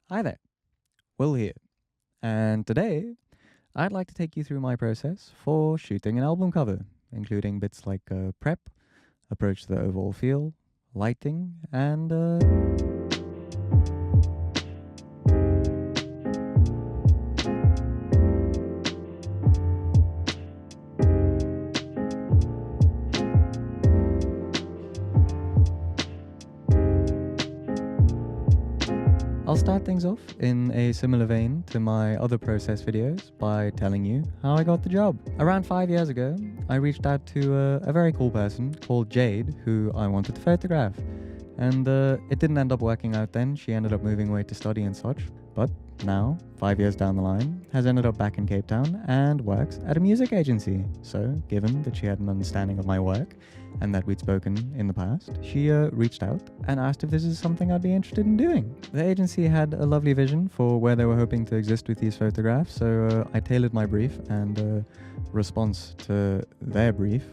Hi there, Will here, and today I'd like to take you through my process for shooting an album cover, including bits like prep, approach to the overall feel, lighting, and I'll start things off in a similar vein to my other process videos by telling you how I got the job. Around 5 years ago, I reached out to a very cool person called Jade, who I wanted to photograph. And it didn't end up working out then. She ended up moving away to study and such. But now, 5 years down the line, has ended up back in Cape Town and works at a music agency. So, given that she had an understanding of my work and that we'd spoken in the past, she reached out and asked if this is something I'd be interested in doing. The agency had a lovely vision for where they were hoping to exist with these photographs, so I tailored my brief and response to their brief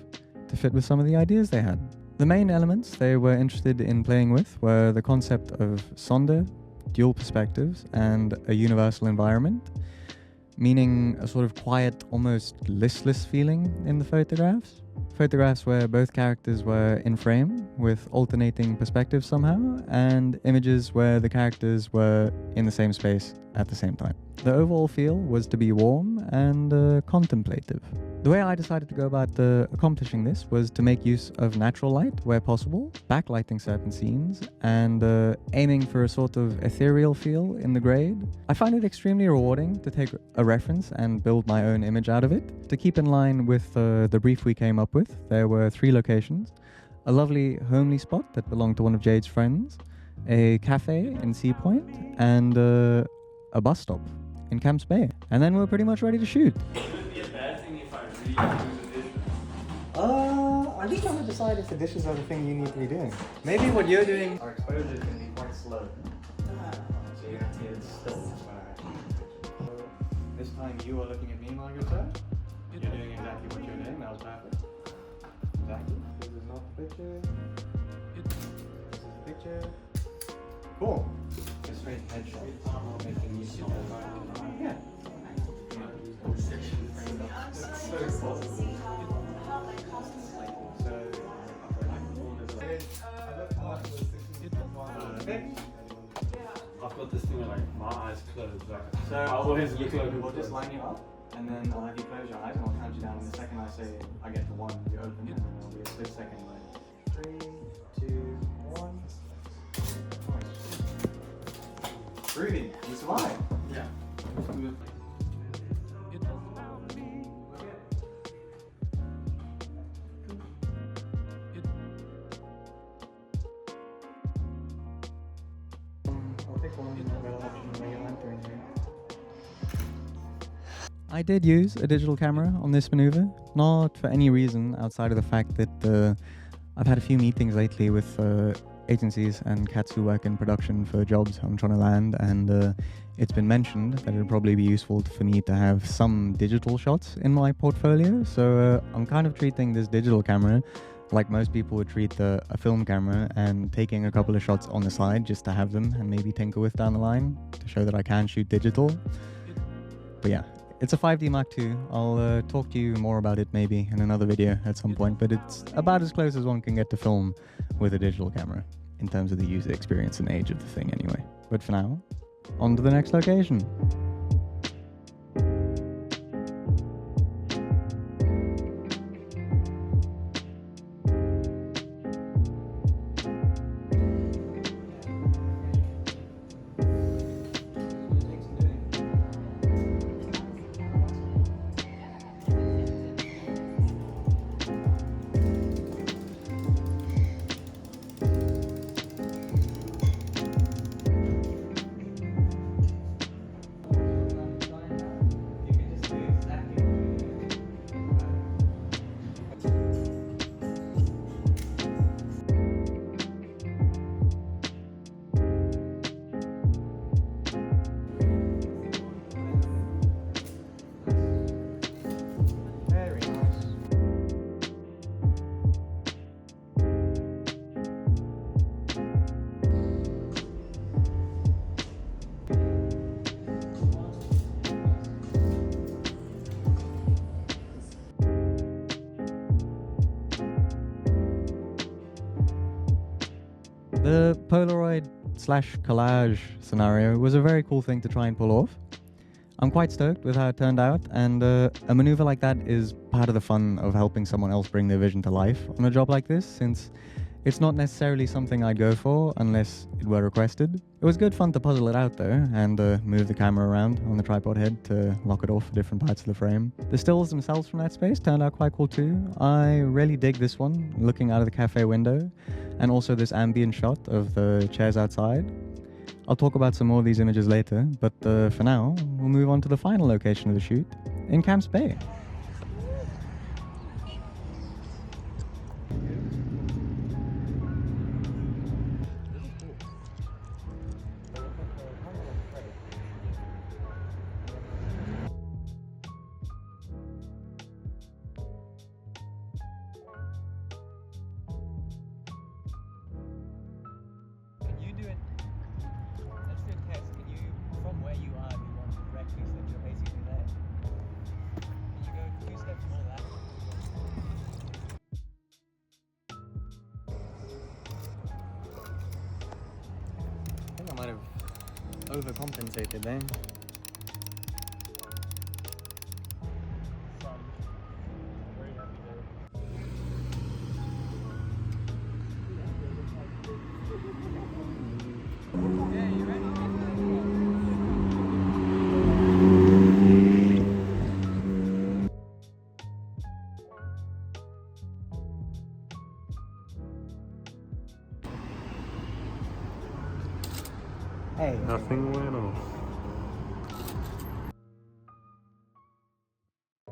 to fit with some of the ideas they had. The main elements they were interested in playing with were the concept of sonder, dual perspectives, and a universal environment, meaning a sort of quiet, almost listless feeling in the photographs. Photographs where both characters were in frame with alternating perspectives somehow, and images where the characters were in the same space at the same time. The overall feel was to be warm and contemplative. The way I decided to go about accomplishing this was to make use of natural light where possible, backlighting certain scenes, and aiming for a sort of ethereal feel in the grade. I find it extremely rewarding to take a reference and build my own image out of it. To keep in line with the brief we came up with, there were 3 locations: a lovely homely spot that belonged to one of Jade's friends, a cafe in Sea Point, and a bus stop in Camps Bay. And then we're pretty much ready to shoot. I'm just trying to decide if the dishes are the thing you need to be doing. Maybe what you're doing, our exposure is going to be quite slow. So you have to get it still. So this time you are looking at me, Margaret. You're doing exactly what you're doing. That was perfect. Exactly. This is not the picture. This is the picture. Cool. A straight headshot. Making use of the yeah. That's so possible. I've got this thing where like my eyes closed. Like, So I always look like we'll just line you up, and then I'll have you close your eyes, and I'll count you down. And the second I say I get to 1, you open, and then there'll be a split second. Like 3, 2, 1. Rudy, you survived. yeah. I'll take one option. I did use a digital camera on this maneuver, not for any reason outside of the fact that I've had a few meetings lately with agencies and cats who work in production for jobs I'm trying to land, and it's been mentioned that it would probably be useful for me to have some digital shots in my portfolio, so I'm kind of treating this digital camera like most people would treat a film camera, and taking a couple of shots on the side just to have them and maybe tinker with down the line to show that I can shoot digital. But yeah, it's a 5D Mark II. I'll talk to you more about it maybe in another video at some point, but it's about as close as one can get to film with a digital camera in terms of the user experience and age of the thing anyway. But for now, on to the next location. The Polaroid / collage scenario was a very cool thing to try and pull off. I'm quite stoked with how it turned out, and a maneuver like that is part of the fun of helping someone else bring their vision to life on a job like this, since it's not necessarily something I'd go for unless it were requested. It was good fun to puzzle it out though, and move the camera around on the tripod head to lock it off for different parts of the frame. The stills themselves from that space turned out quite cool too. I really dig this one, looking out of the cafe window, and also this ambient shot of the chairs outside. I'll talk about some more of these images later, but for now, we'll move on to the final location of the shoot, in Camps Bay. I might have overcompensated there. Hey. Nothing went off.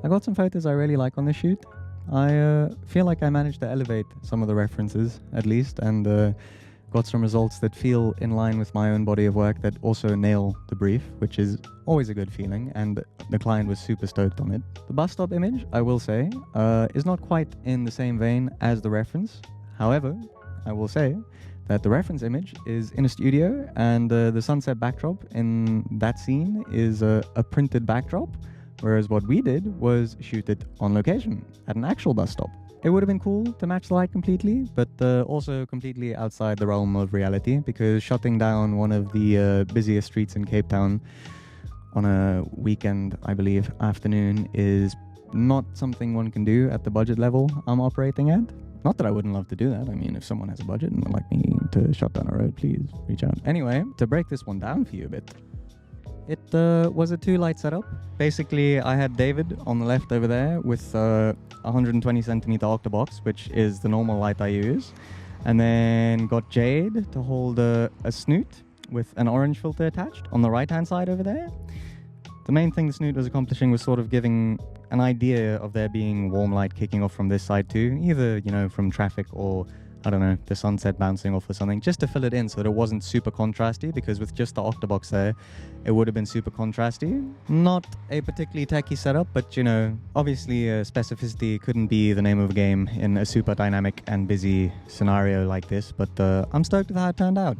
I got some photos I really like on this shoot. I feel like I managed to elevate some of the references, at least, and got some results that feel in line with my own body of work that also nail the brief, which is always a good feeling, and the client was super stoked on it. The bus stop image, I will say, is not quite in the same vein as the reference. However, I will say that the reference image is in a studio, and the sunset backdrop in that scene is a printed backdrop, whereas what we did was shoot it on location at an actual bus stop. It would have been cool to match the light completely, but also completely outside the realm of reality, because shutting down one of the busiest streets in Cape Town on a weekend, I believe, afternoon is not something one can do at the budget level I'm operating at. Not that I wouldn't love to do that. I mean, if someone has a budget and would like me to shut down a road, please reach out. Anyway, to break this one down for you a bit, it was a 2-light setup. Basically, I had David on the left over there with 120 centimeter octobox, which is the normal light I use. And then got Jade to hold a snoot with an orange filter attached on the right-hand side over there. The main thing the snoot was accomplishing was sort of giving an idea of there being warm light kicking off from this side too, either, you know, from traffic or, I don't know, the sunset bouncing off or something, just to fill it in so that it wasn't super contrasty, because with just the octobox there, it would have been super contrasty. Not a particularly techie setup, but, you know, obviously specificity couldn't be the name of the game in a super dynamic and busy scenario like this, but I'm stoked with how it turned out.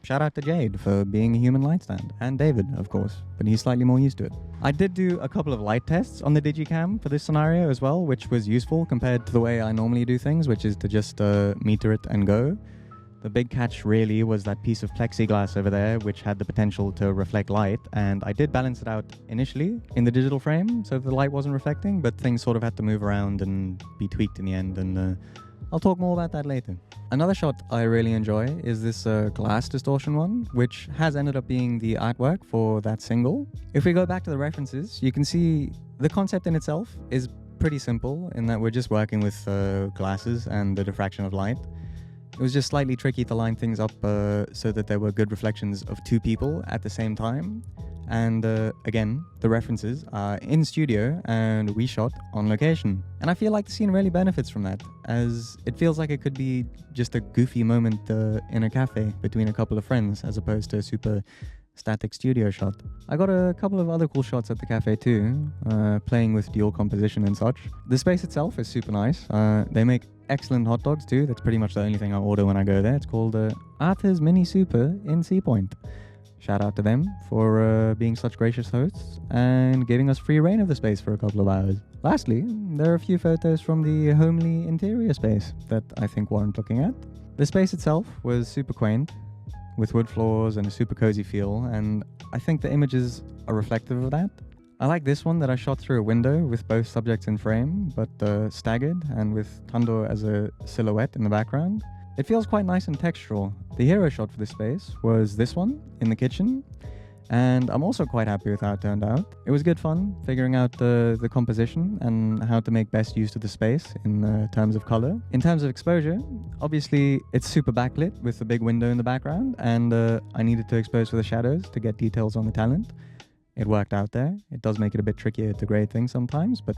Shout out to Jade for being a human light stand, and David, of course, but he's slightly more used to it. I did do a couple of light tests on the Digicam for this scenario as well, which was useful compared to the way I normally do things, which is to just meter it and go. The big catch really was that piece of plexiglass over there, which had the potential to reflect light, and I did balance it out initially in the digital frame, so the light wasn't reflecting, but things sort of had to move around and be tweaked in the end, and I'll talk more about that later. Another shot I really enjoy is this glass distortion one, which has ended up being the artwork for that single. If we go back to the references, you can see the concept in itself is pretty simple in that we're just working with glasses and the diffraction of light. It was just slightly tricky to line things up so that there were good reflections of two people at the same time. And again, the references are in studio and we shot on location. And I feel like the scene really benefits from that, as it feels like it could be just a goofy moment in a cafe between a couple of friends, as opposed to a super static studio shot. I got a couple of other cool shots at the cafe too, playing with dual composition and such. The space itself is super nice. They make excellent hot dogs too. That's pretty much the only thing I order when I go there. It's called Arthur's Mini Super in Sea Point. Shout out to them for being such gracious hosts and giving us free reign of the space for a couple of hours. Lastly, there are a few photos from the homely interior space that I think warrant looking at. The space itself was super quaint, with wood floors and a super cozy feel, and I think the images are reflective of that. I like this one that I shot through a window with both subjects in frame, but staggered and with Tando as a silhouette in the background. It feels quite nice and textural. The hero shot for this space was this one in the kitchen, and I'm also quite happy with how it turned out. It was good fun figuring out the composition and how to make best use of the space in terms of color. In terms of exposure, obviously it's super backlit with the big window in the background, and I needed to expose for the shadows to get details on the talent. It worked out there. It does make it a bit trickier to grade things sometimes, but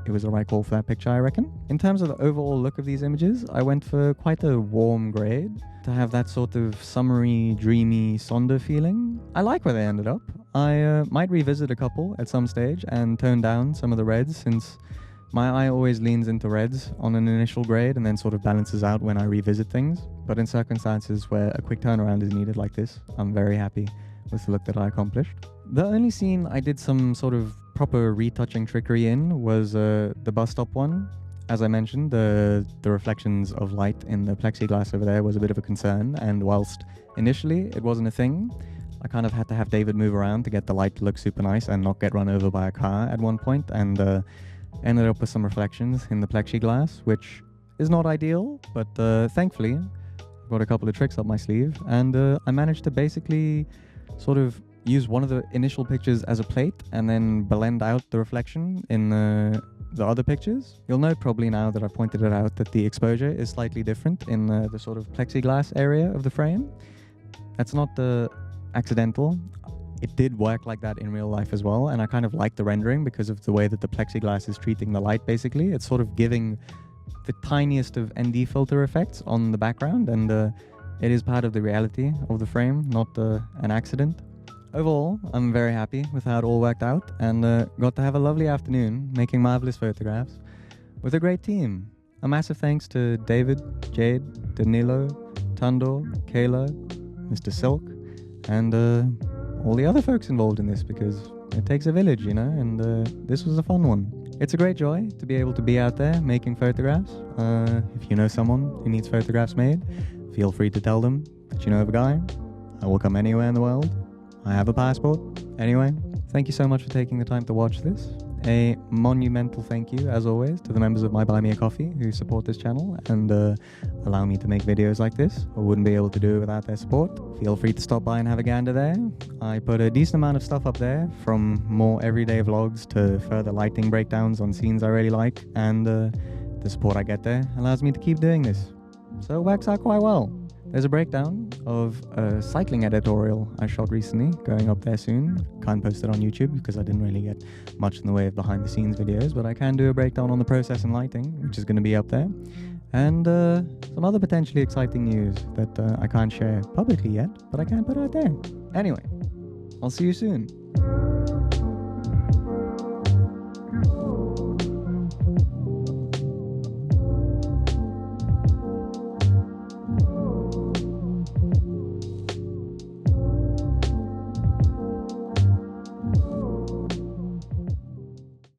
it was the right call for that picture, I reckon. In terms of the overall look of these images, I went for quite a warm grade to have that sort of summery, dreamy, somber feeling. I like where they ended up. I might revisit a couple at some stage and tone down some of the reds, since my eye always leans into reds on an initial grade and then sort of balances out when I revisit things. But in circumstances where a quick turnaround is needed like this, I'm very happy with the look that I accomplished. The only scene I did some sort of proper retouching trickery in was the bus stop one. As I mentioned, the reflections of light in the plexiglass over there was a bit of a concern, and whilst initially it wasn't a thing, I kind of had to have David move around to get the light to look super nice and not get run over by a car at one point, and ended up with some reflections in the plexiglass, which is not ideal, but thankfully I've got a couple of tricks up my sleeve, and I managed to basically sort of use one of the initial pictures as a plate and then blend out the reflection in the other pictures. You'll note probably now that I've pointed it out that the exposure is slightly different in the sort of plexiglass area of the frame. That's not accidental. It did work like that in real life as well, and I kind of like the rendering because of the way that the plexiglass is treating the light, basically. It's sort of giving the tiniest of ND filter effects on the background, and it is part of the reality of the frame, not an accident. Overall, I'm very happy with how it all worked out, and got to have a lovely afternoon making marvelous photographs with a great team. A massive thanks to David, Jade, Danilo, Tando, Kayla, Mr. Silk, and all the other folks involved in this, because it takes a village, you know, and this was a fun one. It's a great joy to be able to be out there making photographs. If you know someone who needs photographs made, feel free to tell them that you know of a guy. I will come anywhere in the world. I have a passport. Anyway, thank you so much for taking the time to watch this. A monumental thank you, as always, to the members of my Buy Me a Coffee who support this channel and allow me to make videos like this. I wouldn't be able to do it without their support. Feel free to stop by and have a gander there. I put a decent amount of stuff up there, from more everyday vlogs to further lighting breakdowns on scenes I really like, and the support I get there allows me to keep doing this. So it works out quite well. There's a breakdown of a cycling editorial I shot recently, going up there soon. Can't post it on YouTube because I didn't really get much in the way of behind the scenes videos, but I can do a breakdown on the process and lighting, which is going to be up there. And some other potentially exciting news that I can't share publicly yet, but I can put out there. Anyway, I'll see you soon.